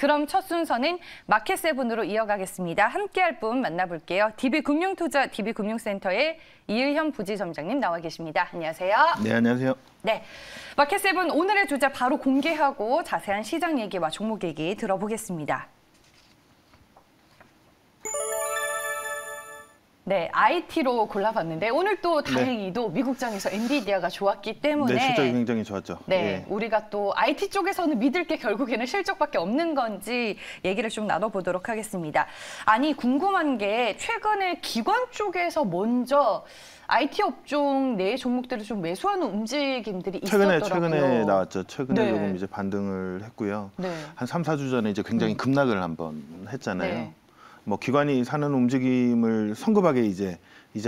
그럼 첫 순서는 마켓세븐으로 이어가겠습니다. 함께할 분 만나볼게요. DB금융투자 DB금융센터의 이의현 부지점장님 나와 계십니다. 안녕하세요. 네, 안녕하세요. 네, 마켓세븐 오늘의 주제 바로 공개하고 자세한 시장 얘기와 종목 얘기 들어보겠습니다. 네, IT로 골라봤는데 오늘 또 다행히도 미국장에서 엔비디아가 좋았기 때문에 실적이 굉장히 좋았죠. 네, 우리가 또 IT 쪽에서는 믿을 게 결국에는 실적밖에 없는 건지 얘기를 좀 나눠보도록 하겠습니다. 아니, 궁금한 게 최근에 기관 쪽에서 먼저 IT 업종 내 종목들을 좀 매수하는 움직임들이 있었더라고요. 최근에 나왔죠. 최근에 네. 조금 이제 반등을 했고요. 네. 한 3, 4주 전에 이제 굉장히 급락을 한번 했잖아요. 네. 뭐 기관이 사는 움직임을 성급하게 이제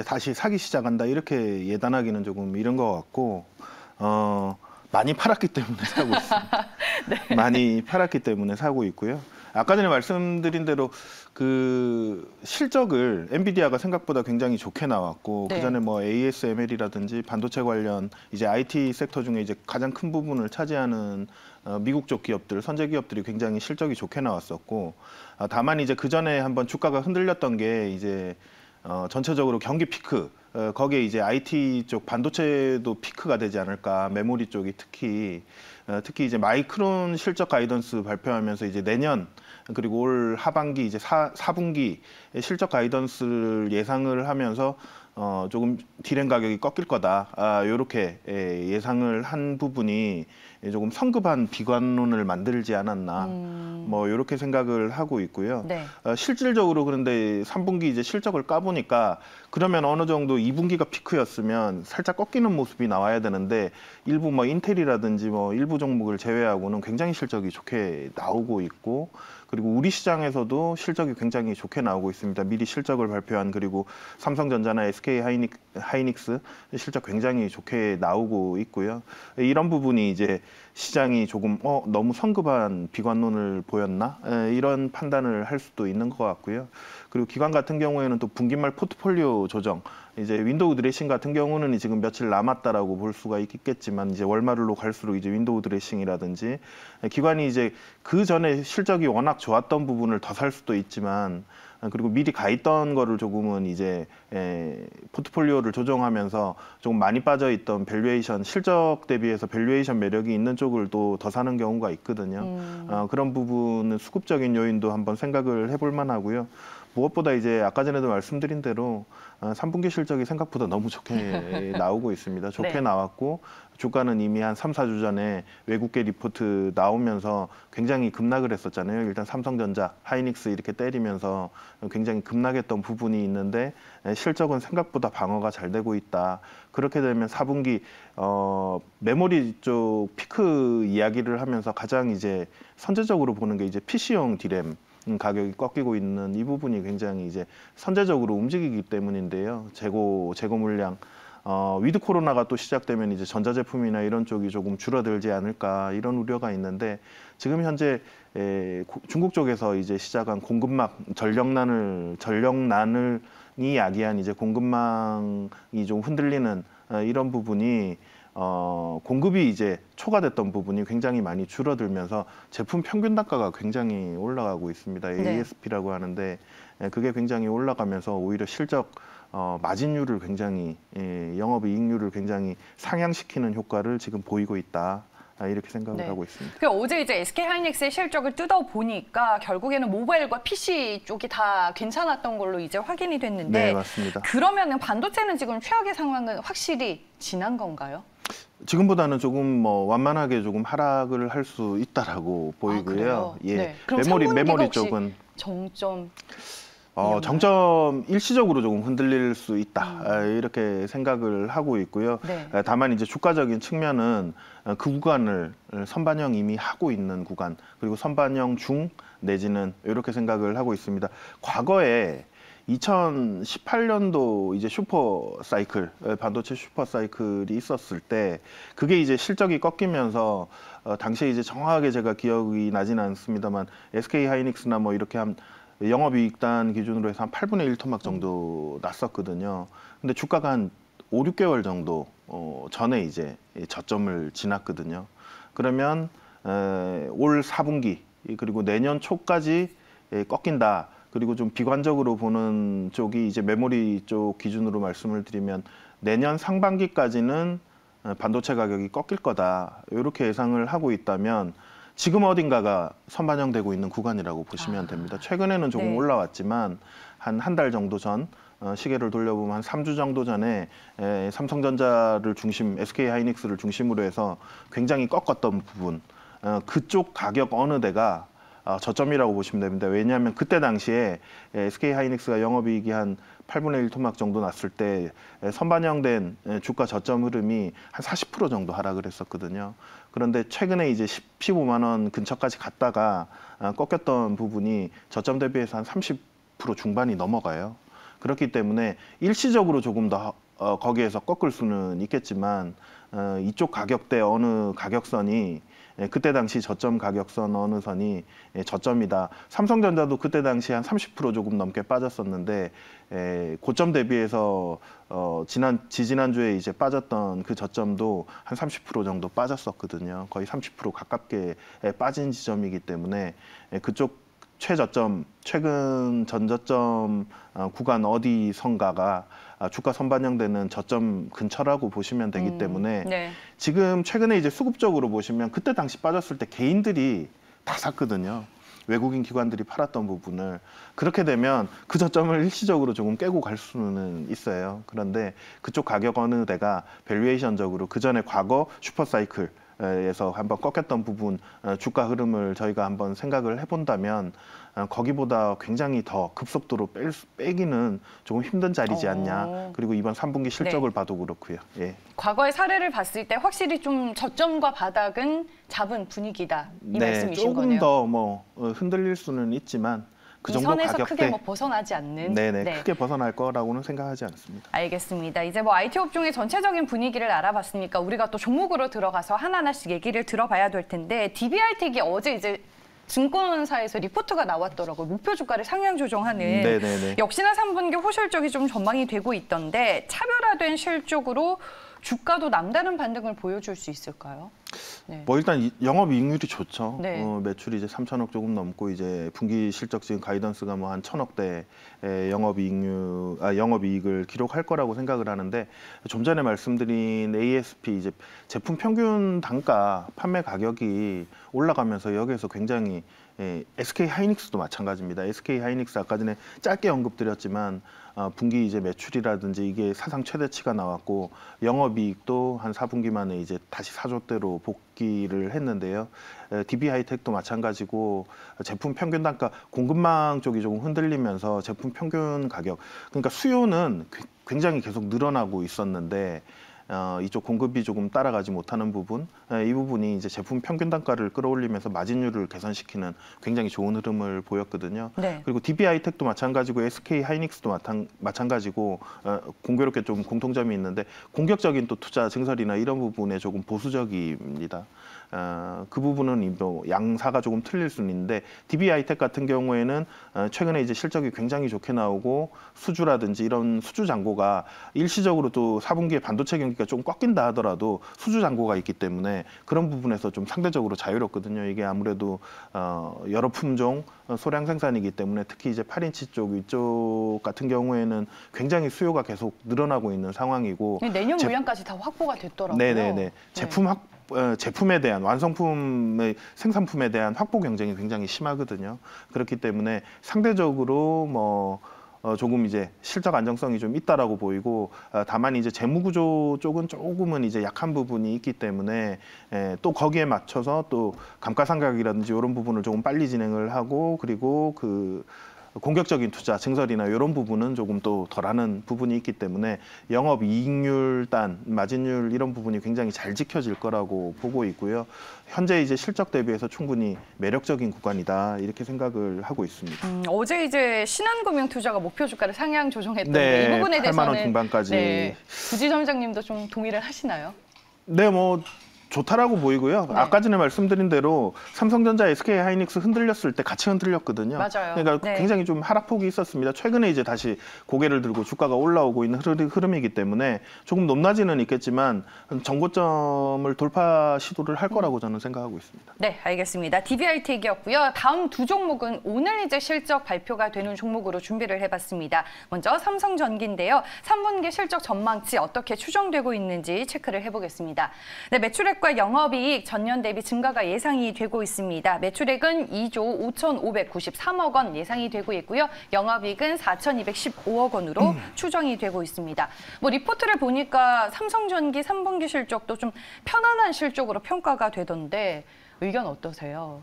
다시 사기 시작한다 이렇게 예단하기는 조금 이른 것 같고 많이 팔았기 때문에 사고 있습니다. 네. 많이 팔았기 때문에 사고 있고요. 아까 전에 말씀드린 대로 그 실적을 엔비디아가 생각보다 굉장히 좋게 나왔고 네. 그전에 뭐 ASML이라든지 반도체 관련 이제 IT 섹터 중에 이제 가장 큰 부분을 차지하는 미국 쪽 기업들, 선제 기업들이 굉장히 실적이 좋게 나왔었고 다만 이제 그 전에 한번 주가가 흔들렸던 게 이제 전체적으로 경기 피크 거기에 이제 IT 쪽 반도체도 피크가 되지 않을까 메모리 쪽이 특히 이제 마이크론 실적 가이던스 발표하면서 이제 내년 그리고 올 하반기 이제 4분기 실적 가이던스를 예상을 하면서 조금 디램 가격이 꺾일 거다. 이렇게 예상을 한 부분이 조금 성급한 비관론을 만들지 않았나. 뭐 이렇게 생각을 하고 있고요. 네. 실질적으로 그런데 3분기 이제 실적을 까보니까 그러면 어느 정도 2분기가 피크였으면 살짝 꺾이는 모습이 나와야 되는데 일부 뭐 인텔이라든지 뭐 일부 종목을 제외하고는 굉장히 실적이 좋게 나오고 있고 그리고 우리 시장에서도 실적이 굉장히 좋게 나오고 있습니다. 미리 실적을 발표한 그리고 삼성전자나 SK 하이닉스 실적 굉장히 좋게 나오고 있고요. 이런 부분이 이제 시장이 조금 너무 성급한 비관론을 보였나 이런 판단을 할 수도 있는 것 같고요. 그리고 기관 같은 경우에는 또 분기말 포트폴리오 조정 이제 윈도우 드레싱 같은 경우는 지금 며칠 남았다라고 볼 수가 있겠지만 이제 월말로 갈수록 이제 윈도우 드레싱이라든지 기관이 이제 그 전에 실적이 워낙 좋았던 부분을 더 살 수도 있지만 그리고 미리 가 있던 거를 조금은 이제 포트폴리오를 조정하면서 조금 많이 빠져 있던 밸류에이션 실적 대비해서 밸류에이션 매력이 있는 쪽을 또 더 사는 경우가 있거든요. 그런 부분은 수급적인 요인도 한번 생각을 해볼 만하고요. 무엇보다 이제 아까 전에도 말씀드린 대로 3분기 실적이 생각보다 너무 좋게 나오고 있습니다. 좋게 네. 나왔고 주가는 이미 한 3, 4주 전에 외국계 리포트 나오면서 굉장히 급락을 했었잖아요. 일단 삼성전자, 하이닉스 이렇게 때리면서 굉장히 급락했던 부분이 있는데 실적은 생각보다 방어가 잘 되고 있다. 그렇게 되면 4분기 메모리 쪽 피크 이야기를 하면서 가장 이제 선제적으로 보는 게 이제 PC용 디램 가격이 꺾이고 있는 이 부분이 굉장히 이제 선제적으로 움직이기 때문인데요. 재고 물량 위드 코로나가 또 시작되면 이제 전자제품이나 이런 쪽이 조금 줄어들지 않을까 이런 우려가 있는데 지금 현재 중국 쪽에서 이제 시작한 공급망 전력난을 야기한 이제 공급망이 좀 흔들리는 이런 부분이 공급이 이제 초과됐던 부분이 굉장히 많이 줄어들면서 제품 평균 단가가 굉장히 올라가고 있습니다. ASP라고 하는데 그게 굉장히 올라가면서 오히려 실적 마진율을 굉장히 영업이익률을 굉장히 상향시키는 효과를 지금 보이고 있다. 이렇게 생각을 하고 있습니다. 그러니까 어제 이제 SK하이닉스의 실적을 뜯어보니까 결국에는 모바일과 PC 쪽이 다 괜찮았던 걸로 이제 확인이 됐는데 네, 맞습니다. 그러면은 반도체는 지금 최악의 상황은 확실히 지난 건가요? 지금보다는 조금 뭐 완만하게 조금 하락을 할 수 있다라고 보이고요. 예. 네. 그럼 메모리 쪽은 정점 정점 일시적으로 조금 흔들릴 수 있다 이렇게 생각을 하고 있고요. 네. 다만 이제 주가적인 측면은 그 구간을 선반영 이미 하고 있는 구간 그리고 선반영 중 내지는 이렇게 생각을 하고 있습니다. 과거에 2018년도 이제 슈퍼 사이클 반도체 슈퍼 사이클이 있었을 때 그게 이제 실적이 꺾이면서 당시에 이제 정확하게 제가 기억이 나지는 않습니다만 SK 하이닉스나 뭐 이렇게 한 영업이익단 기준으로 해서 한 8분의 1 토막 정도 났었거든요. 근데 주가가 한 5, 6개월 정도 전에 이제 저점을 지났거든요. 그러면 올 4분기 그리고 내년 초까지 꺾인다. 그리고 좀 비관적으로 보는 쪽이 이제 메모리 쪽 기준으로 말씀을 드리면 내년 상반기까지는 반도체 가격이 꺾일 거다. 이렇게 예상을 하고 있다면 지금 어딘가가 선반영되고 있는 구간이라고 보시면 됩니다. 최근에는 조금 네. 올라왔지만 한 달 정도 전 시계를 돌려보면 한 3주 정도 전에 삼성전자를 중심, SK하이닉스를 중심으로 해서 굉장히 꺾었던 부분, 그쪽 가격 어느 데가 저점이라고 보시면 됩니다. 왜냐하면 그때 당시에 SK하이닉스가 영업이익이 한 8분의 1 토막 정도 났을 때 선반영된 주가 저점 흐름이 한 40% 정도 하락을 했었거든요. 그런데 최근에 이제 15만 원 근처까지 갔다가 꺾였던 부분이 저점 대비해서 한 30% 중반이 넘어가요. 그렇기 때문에 일시적으로 조금 더 거기에서 꺾을 수는 있겠지만 이쪽 가격대 어느 가격선이 그때 당시 저점 가격선 어느 선이 저점이다. 삼성전자도 그때 당시 한 30% 조금 넘게 빠졌었는데 고점 대비해서 지지난주에 이제 빠졌던 그 저점도 한 30% 정도 빠졌었거든요. 거의 30% 가깝게 빠진 지점이기 때문에 그쪽 최저점, 최근 전저점 구간 어디선가가 주가 선반영되는 저점 근처라고 보시면 되기 때문에 네. 지금 최근에 이제 수급적으로 보시면 그때 당시 빠졌을 때 개인들이 다 샀거든요. 외국인 기관들이 팔았던 부분을. 그렇게 되면 그 저점을 일시적으로 조금 깨고 갈 수는 있어요. 그런데 그쪽 가격 어느 데가 밸류에이션적으로 그 전에 과거 슈퍼사이클 에서 한번 꺾였던 부분 주가 흐름을 저희가 한번 생각을 해본다면 거기보다 굉장히 더 급속도로 빼기는 조금 힘든 자리지 않냐. 그리고 이번 3분기 실적을 봐도 그렇고요. 예. 과거의 사례를 봤을 때 확실히 좀 저점과 바닥은 잡은 분위기다. 이 말씀이신 조금 거네요. 더 뭐 흔들릴 수는 있지만 그 이 정도 선에서 가격대 크게 뭐 벗어나지 않는. 네네 네. 크게 벗어날 거라고는 생각하지 않습니다. 알겠습니다. 이제 뭐 IT 업종의 전체적인 분위기를 알아봤으니까 우리가 또 종목으로 들어가서 하나하나씩 얘기를 들어봐야 될 텐데 DBI텍이 어제 이제 증권사에서 리포트가 나왔더라고요. 목표 주가를 상향 조정하는. 네네네. 역시나 3분기 호실적이 좀 전망이 되고 있던데 차별화된 실적으로 주가도 남다른 반등을 보여줄 수 있을까요? 네. 뭐 일단 영업이익률이 좋죠. 네. 매출이 이제 3천억 조금 넘고 이제 분기 실적 지금 가이던스가 뭐 한 1,000억대 영업이익을 기록할 거라고 생각을 하는데 좀 전에 말씀드린 ASP 이제 제품 평균 단가 판매 가격이 올라가면서 여기에서 굉장히 SK하이닉스도 마찬가지입니다. SK하이닉스 아까 전에 짧게 언급드렸지만 분기 이제 매출이라든지 이게 사상 최대치가 나왔고 영업이익도 한 4분기 만에 이제 다시 4조대로 복귀를 했는데요. DB하이텍도 마찬가지고 제품 평균 단가 공급망 쪽이 조금 흔들리면서 제품 평균 가격 그러니까 수요는 굉장히 계속 늘어나고 있었는데 이쪽 공급이 조금 따라가지 못하는 부분, 이 부분이 이제 제품 평균 단가를 끌어올리면서 마진율을 개선시키는 굉장히 좋은 흐름을 보였거든요. 네. 그리고 DB하이텍도 마찬가지고 SK하이닉스도 마찬가지고 공교롭게 좀 공통점이 있는데 공격적인 또 투자 증설이나 이런 부분에 조금 보수적입니다. 그 부분은 뭐 양사가 조금 틀릴 수는 있는데 DB하이텍 같은 경우에는 최근에 이제 실적이 굉장히 좋게 나오고 수주라든지 이런 수주 잔고가 일시적으로 또 4분기에 반도체 경기가 좀 꺾인다 하더라도 수주 잔고가 있기 때문에 그런 부분에서 좀 상대적으로 자유롭거든요. 이게 아무래도 여러 품종 소량 생산이기 때문에 특히 이제 8인치 쪽 이쪽 같은 경우에는 굉장히 수요가 계속 늘어나고 있는 상황이고 내년 물량까지 다 확보가 됐더라고요. 네네네. 제품에 대한 완성품의 생산품에 대한 확보 경쟁이 굉장히 심하거든요. 그렇기 때문에 상대적으로 뭐 조금 이제 실적 안정성이 좀 있다라고 보이고 다만 이제 재무구조 쪽은 조금은 이제 약한 부분이 있기 때문에 또 거기에 맞춰서 또 감가상각이라든지 이런 부분을 조금 빨리 진행을 하고 그리고 그 공격적인 투자, 증설이나 이런 부분은 조금 또 덜하는 부분이 있기 때문에 영업이익률 단, 마진율 이런 부분이 굉장히 잘 지켜질 거라고 보고 있고요. 현재 이제 실적 대비해서 충분히 매력적인 구간이다 이렇게 생각을 하고 있습니다. 어제 이제 신한금융투자가 목표 주가를 상향 조정했던데 네, 이 부분에 8만 원 대해서는 중반까지. 네, 부지점장님도 좀 동의를 하시나요? 네, 뭐 좋다라고 보이고요. 네. 아까 전에 말씀드린 대로 삼성전자, SK 하이닉스 흔들렸을 때 같이 흔들렸거든요. 맞아요. 그러니까 네. 굉장히 좀 하락폭이 있었습니다. 최근에 이제 다시 고개를 들고 주가가 올라오고 있는 흐름이기 때문에 조금 높낮이는 있겠지만 정고점을 돌파 시도를 할 거라고 저는 생각하고 있습니다. 네, 알겠습니다. DBI텍이었고요. 다음 두 종목은 오늘 이제 실적 발표가 되는 종목으로 준비를 해봤습니다. 먼저 삼성전기인데요. 3분기 실적 전망치 어떻게 추정되고 있는지 체크를 해보겠습니다. 네, 매출액과 영업이익 전년 대비 증가가 예상이 되고 있습니다. 매출액은 2조 5,593억 원 예상이 되고 있고요. 영업이익은 4,215억 원으로 추정이 되고 있습니다. 뭐 리포트를 보니까 삼성전기 3분기 실적도 좀 편안한 실적으로 평가가 되던데 의견 어떠세요?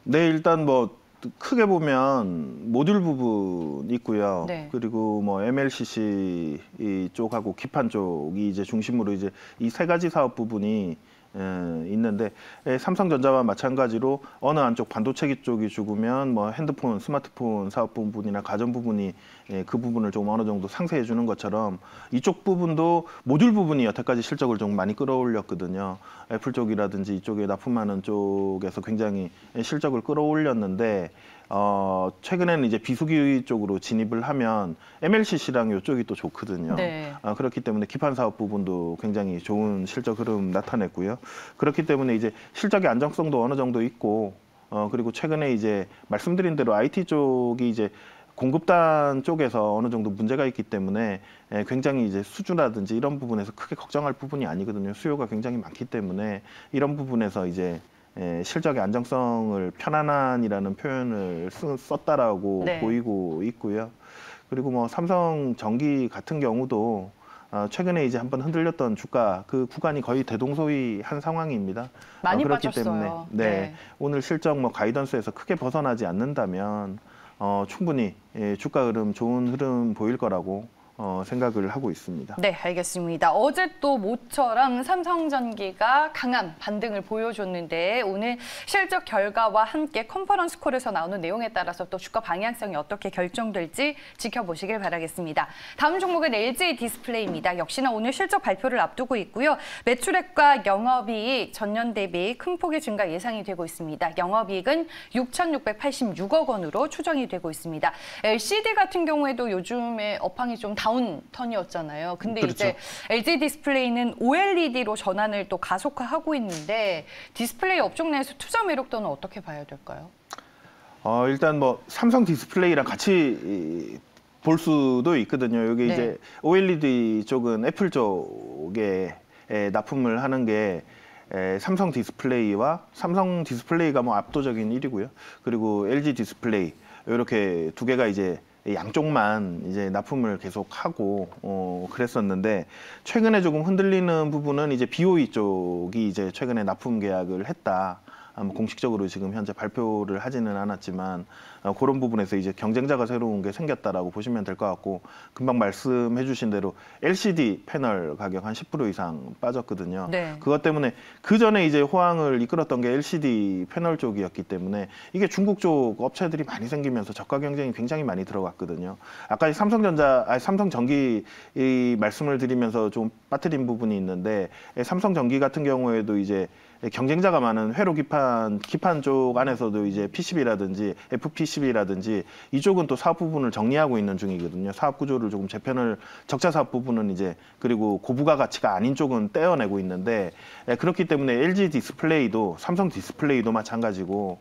네, 일단 뭐 크게 보면 모듈 부분 있고요. 네. 그리고 뭐 MLCC 이 쪽하고 기판 쪽이 이제 중심으로 이제 이 세 가지 사업 부분이 있는데 삼성전자와 마찬가지로 어느 한쪽 반도체기 쪽이 죽으면 뭐 핸드폰, 스마트폰 사업 부분이나 가전 부분이 그 부분을 좀 어느 정도 상쇄해 주는 것처럼 이쪽 부분도 모듈 부분이 여태까지 실적을 좀 많이 끌어올렸거든요. 애플 쪽이라든지 이쪽에 납품하는 쪽에서 굉장히 실적을 끌어올렸는데 최근에는 이제 비수기 쪽으로 진입을 하면 MLCC랑 이쪽이 또 좋거든요. 네. 그렇기 때문에 기판 사업 부분도 굉장히 좋은 실적 흐름 나타냈고요. 그렇기 때문에 이제 실적의 안정성도 어느 정도 있고 그리고 최근에 이제 말씀드린 대로 IT 쪽이 이제 공급단 쪽에서 어느 정도 문제가 있기 때문에 굉장히 이제 수주라든지 이런 부분에서 크게 걱정할 부분이 아니거든요. 수요가 굉장히 많기 때문에 이런 부분에서 이제 실적의 안정성을 편안한이라는 표현을 썼다라고 네. 보이고 있고요. 그리고 뭐 삼성전기 같은 경우도 최근에 이제 한번 흔들렸던 주가 그 구간이 거의 대동소이한 상황입니다. 많이 그렇기 빠졌어요. 때문에 네. 오늘 실적 뭐 가이던스에서 크게 벗어나지 않는다면 충분히 주가 흐름 좋은 흐름 보일 거라고 생각을 하고 있습니다. 네, 알겠습니다. 어제 또 모처럼 삼성전기가 강한 반등을 보여줬는데 오늘 실적 결과와 함께 컨퍼런스 콜에서 나오는 내용에 따라서 또 주가 방향성이 어떻게 결정될지 지켜보시길 바라겠습니다. 다음 종목은 LG 디스플레이입니다. 역시나 오늘 실적 발표를 앞두고 있고요. 매출액과 영업이익 전년 대비 큰 폭의 증가 예상이 되고 있습니다. 영업이익은 6,686억 원으로 추정이 되고 있습니다. LCD 같은 경우에도 요즘에 업황이 좀 다운 턴이었잖아요. 근데 그렇죠. 이제 LG 디스플레이는 OLED로 전환을 또 가속화하고 있는데 디스플레이 업종 내에서 투자 매력도는 어떻게 봐야 될까요? 일단 뭐 삼성 디스플레이랑 같이 볼 수도 있거든요. 여기 네. 이제 OLED 쪽은 애플 쪽에 납품을 하는 게 삼성 디스플레이가 뭐 압도적인 1위고요. 그리고 LG 디스플레이 이렇게 두 개가 이제 양쪽만 이제 납품을 계속 하고 그랬었는데 최근에 조금 흔들리는 부분은 이제 BOE 쪽이 이제 최근에 납품 계약을 했다. 뭐 공식적으로 지금 현재 발표를 하지는 않았지만 그런 부분에서 이제 경쟁자가 새로운 게 생겼다라고 보시면 될 것 같고 금방 말씀해주신 대로 LCD 패널 가격 한 10% 이상 빠졌거든요. 네. 그것 때문에 그 전에 이제 호황을 이끌었던 게 LCD 패널 쪽이었기 때문에 이게 중국 쪽 업체들이 많이 생기면서 저가 경쟁이 굉장히 많이 들어갔거든요. 아까 삼성전기 이 말씀을 드리면서 좀 빠뜨린 부분이 있는데 삼성전기 같은 경우에도 이제 경쟁자가 많은 회로 기판 쪽 안에서도 이제 PCB라든지 FPCB라든지 이쪽은 또 사업 부분을 정리하고 있는 중이거든요. 사업 구조를 조금 적자 사업 부분은 이제 그리고 고부가 가치가 아닌 쪽은 떼어내고 있는데 그렇기 때문에 LG 디스플레이도 삼성 디스플레이도 마찬가지고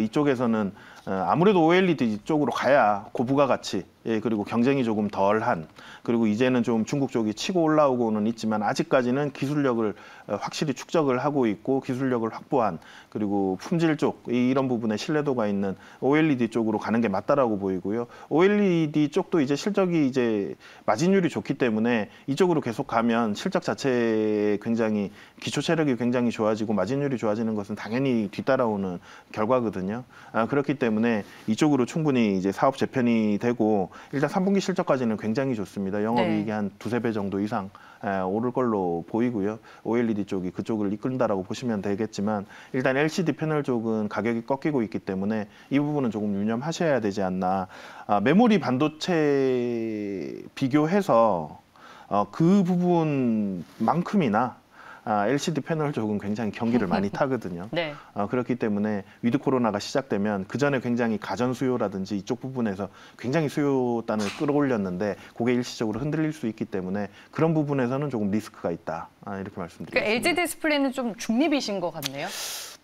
이쪽에서는 아무래도 OLED 쪽으로 가야 고부가 가치 그리고 경쟁이 조금 덜한 그리고 이제는 좀 중국 쪽이 치고 올라오고는 있지만 아직까지는 기술력을 확실히 축적을 하고 있고 기술력을 확보한 그리고 품질 쪽 이런 부분에 신뢰도가 있는 OLED 쪽으로 가는 게 맞다라고 보이고요. OLED 쪽도 이제 실적이 이제 마진율이 좋기 때문에 이쪽으로 계속 가면 실적 자체에 굉장히 기초 체력이 굉장히 좋아지고 마진율이 좋아지는 것은 당연히 뒤따라오는 결과거든요. 그렇기 때문에 이쪽으로 충분히 이제 사업 재편이 되고 일단 3분기 실적까지는 굉장히 좋습니다. 영업이익이 네. 한 두세 배 정도 이상 오를 걸로 보이고요. OLED 쪽이 그쪽을 이끈다라고 보시면 되겠지만 일단 LCD 패널 쪽은 가격이 꺾이고 있기 때문에 이 부분은 조금 유념하셔야 되지 않나. 메모리 반도체 비교해서 그 부분만큼이나 LCD 패널 쪽은 굉장히 경기를 많이 타거든요. 네. 그렇기 때문에 위드 코로나가 시작되면 그 전에 굉장히 가전 수요라든지 이쪽 부분에서 굉장히 수요단을 끌어올렸는데 그게 일시적으로 흔들릴 수 있기 때문에 그런 부분에서는 조금 리스크가 있다. 이렇게 말씀드리겠습니다. 그러니까 LG 디스플레이는 좀 중립이신 것 같네요.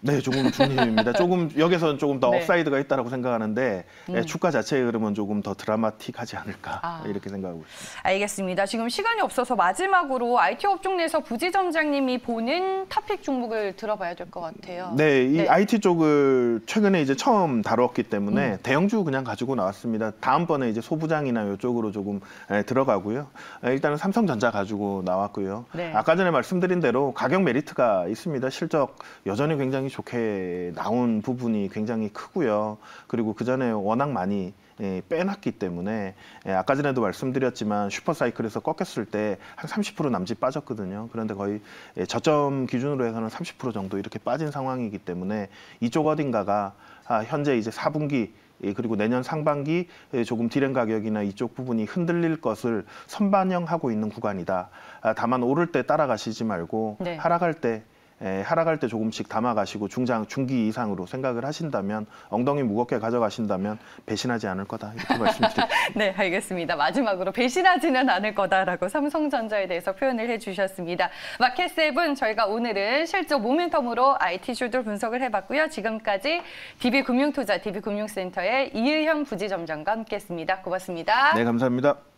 네, 조금 중립입니다. 조금 여기서는 조금 더 네. 업사이드가 있다라고 생각하는데 주가 자체의 흐름은 조금 더 드라마틱하지 않을까 이렇게 생각하고 있습니다. 알겠습니다. 지금 시간이 없어서 마지막으로 IT 업종 내에서 부지점장님이 보는 토픽 종목을 들어봐야 될 것 같아요. 네, 이 IT 쪽을 최근에 이제 처음 다뤘기 때문에 대형주 그냥 가지고 나왔습니다. 다음번에 이제 소부장이나 이쪽으로 조금 들어가고요. 일단은 삼성전자 가지고 나왔고요. 네. 아까 전에 말씀드린 대로 가격 메리트가 있습니다. 실적 여전히 굉장히 좋게 나온 부분이 굉장히 크고요. 그리고 그 전에 워낙 많이 빼놨기 때문에 아까 전에도 말씀드렸지만 슈퍼사이클에서 꺾였을 때 한 30% 남짓 빠졌거든요. 그런데 거의 저점 기준으로 해서는 30% 정도 이렇게 빠진 상황이기 때문에 이쪽 어딘가가 현재 이제 4분기 그리고 내년 상반기 조금 디램 가격이나 이쪽 부분이 흔들릴 것을 선반영하고 있는 구간이다. 다만 오를 때 따라가시지 말고 네. 하락할 때 조금씩 담아가시고 중기 이상으로 생각을 하신다면 엉덩이 무겁게 가져가신다면 배신하지 않을 거다 이렇게 말씀드립니다. 네, 알겠습니다. 마지막으로 배신하지는 않을 거다라고 삼성전자에 대해서 표현을 해주셨습니다. 마켓세븐 저희가 오늘은 실적 모멘텀으로 IT 슈들 분석을 해봤고요. 지금까지 DB금융투자 DB금융센터의 이의현 부지점장과 함께했습니다. 고맙습니다. 네, 감사합니다.